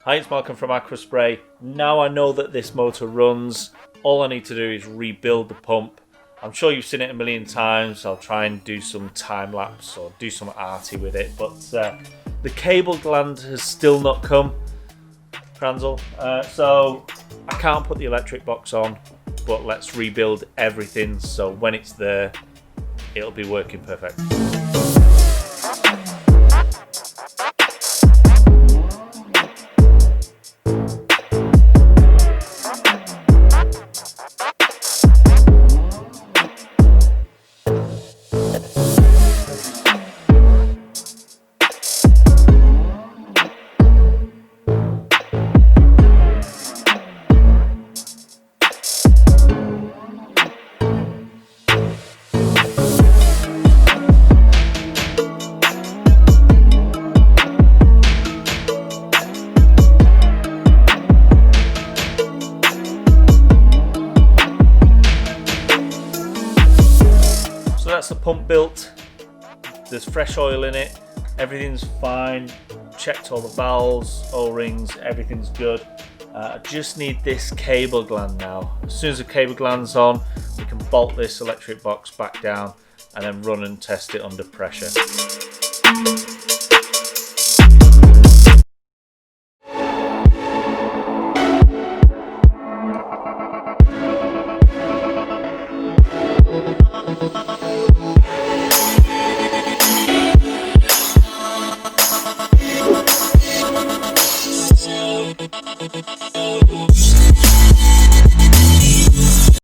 Hi, it's Malcolm from Aquaspray. Now I know that this motor runs, all I need to do is rebuild the pump. I'm sure you've seen it a million times. I'll try and do some time-lapse or do some arty with it, but the cable gland has still not come, Kranzle. So I can't put the electric box on, but let's rebuild everything so when it's there, it'll be working perfect. So that's the pump built. There's fresh oil in it. Everything's fine. Checked all the valves, O-rings, everything's good. I just need this cable gland now. As soon as the cable gland's on, we can bolt this electric box back down and then run and test it under pressure.